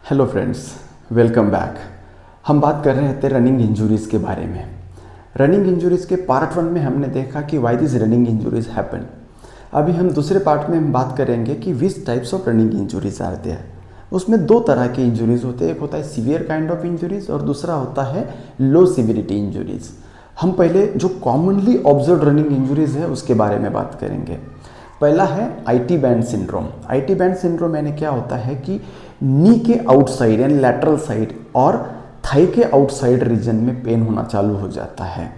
Hello friends, welcome back. हम बात कर रहे थे रनिंग इंजरीज़ के बारे में। रनिंग इंजरीज़ के पार्ट 1 में हमने देखा कि why this running injuries happen. अभी हम दूसरे पार्ट में हम बात करेंगे कि which types of running injuries are there. उसमें दो तरह के इंजरीज होते हैं, एक होता है सीवियर काइंड ऑफ इंजरीज और दूसरा होता है लो सिविरिटी इंजरीज। हम पहले जो कॉमनली ऑब्जर्व रनिंग इंजरीज है उसके बारे में बात करेंगे। पहला है IT band syndrome. IT band syndrome यानी क्या होता है कि नी के आउटसाइड यानी लैटरल साइड और थाई के आउटसाइड रीजन में पेन होना चालू हो जाता है,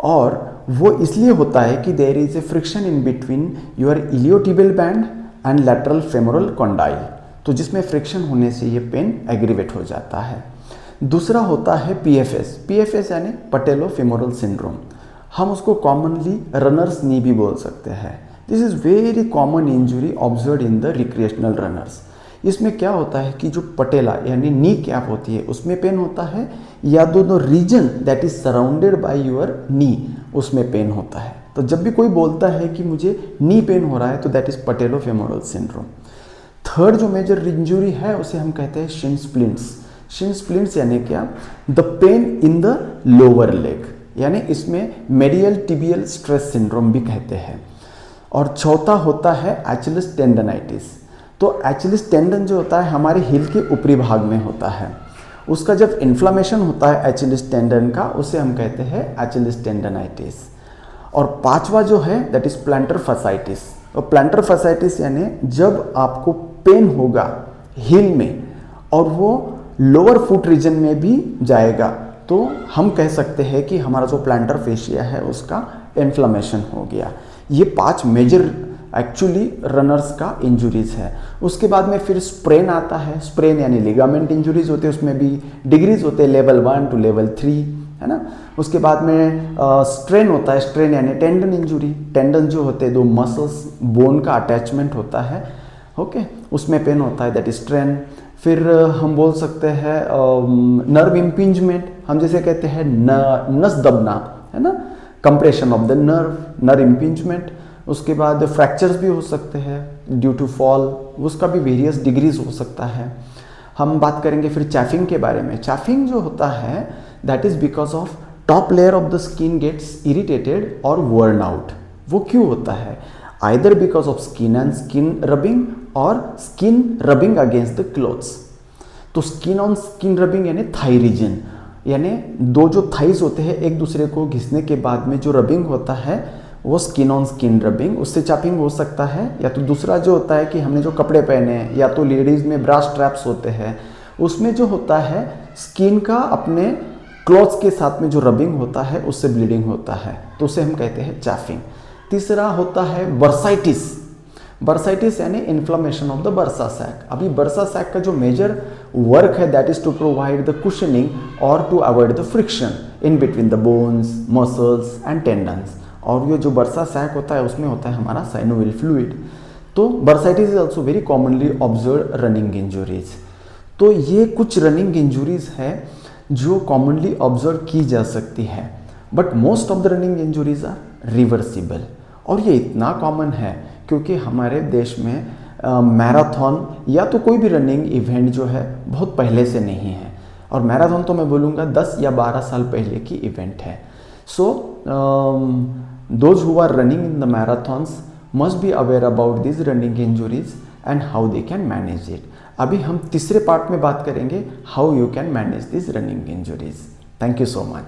और वो इसलिए होता है कि there is a friction in between your iliotibial band and lateral femoral condyle, तो जिसमें फ्रिक्शन होने से ये पेन एग्रीवेट हो जाता है। दूसरा होता है PFS यानी पटेलो फेमोरल सिंड्रोम। हम उसको कॉमनली रनर्स नी भी बोल सकते हैं। This is very common injury observe in the recreational runners. इसमें क्या होता है कि जो पटेला यानी नी कैप होती है उसमें पेन होता है, या दोनों reason that is surrounded by your knee उसमें पेन होता है। तो जब भी कोई बोलता है कि मुझे नी पेन हो रहा है तो that is patellofemoral syndrome. Third जो मेजर इंजुरी है उसे हम कहते हैं शिन स्प्लिंट्स। शिन स्प्लिंट्स यानी क्या, the pain in the lower leg, यानी इसमें मेडियल टिबियल स्ट्रेस सिंड्रोम भी कहते हैं। और चौथा होता है एचिलिस टेंडनाइटिस। तो एचिलिस टेंडन जो होता है हमारे हिल के ऊपरी भाग में होता है, उसका जब इन्फ्लामेशन होता है एचिलिस टेंडन का उसे हम कहते हैं एचिलिस टेंडनाइटिस। और पांचवा जो है दैट इज प्लांटर फसाइटिस। और प्लांटर फसाइटिस यानी जब आपको पेन होगा हिल में और वो लोअर फुट रीजन में भी जाएगा तो हम कह सकते हैं कि हमारा जो प्लांटर फेशिया है उसका इन्फ्लामेशन हो गया। ये 5 मेजर एक्चुअली रनर्स का इंजुरीज है। उसके बाद में फिर स्प्रेन आता है। स्प्रेन यानी लिगामेंट इंजुरीज होते हैं, उसमें भी डिग्रीज होते हैं, लेवल 1 टू लेवल 3, है ना। उसके बाद में स्ट्रेन होता है। स्ट्रेन यानी टेंडन इंजुरी। टेंडन जो होते हैं दो मसल्स बोन का अटैचमेंट होता है, ओके, उसमें पेन होता है, दैट इज स्ट्रेन। फिर हम बोल सकते हैं नर्व इम्पिंजमेंट, हम जैसे कहते हैं नस दबना, है ना, compression of the nerve impingement. उसके बाद फ्रैक्चर्स भी हो सकते हैं ड्यू टू फॉल, उसका भी वेरियस डिग्रीज हो सकता है। हम बात करेंगे फिर चैफिंग के बारे में। चैफिंग जो होता है that is because of top layer of the skin gets irritated और वर्न आउट। वो क्यों होता है? Either because of skin and skin rubbing और skin rubbing against the clothes. तो स्किन ऑन स्किन रबिंग यानी थाई रीजन, यानी दो जो थाइज होते हैं एक दूसरे को घिसने के बाद में जो रबिंग होता है वो स्किन ऑन स्किन रबिंग, उससे चैपिंग हो सकता है। या तो दूसरा जो होता है कि हमने जो कपड़े पहने हैं, या तो लेडीज़ में ब्रा स्ट्रैप्स होते हैं, उसमें जो होता है स्किन का अपने क्लॉथ्स के साथ में जो रबिंग होता है उससे ब्लीडिंग होता है, तो उसे हम कहते हैं चैफिंग। तीसरा होता है बर्साइटिस। बर्साइटिस यानी inflammation of the bursa sac. अभी बर्सा सैक का जो मेजर वर्क है that is to provide the cushioning और to avoid the friction in between the bones, muscles and tendons. और ये जो बर्सा सैक होता है उसमें होता है हमारा साइनोवियल फ्लूइड। तो bursitis is also very commonly observe running injuries. तो ये कुछ रनिंग इंजुरीज है जो कॉमनली ऑब्जर्व की जा सकती है, but most of the running injuries are reversible. और ये इतना कॉमन है क्योंकि हमारे देश में मैराथन या तो कोई भी रनिंग इवेंट जो है बहुत पहले से नहीं है, और मैराथन तो मैं बोलूँगा 10 या 12 साल पहले की इवेंट है। सो those who are running in the marathons must be aware about these running injuries and how they can manage it. अभी हम तीसरे पार्ट में बात करेंगे how you can manage these running injuries. Thank you so much.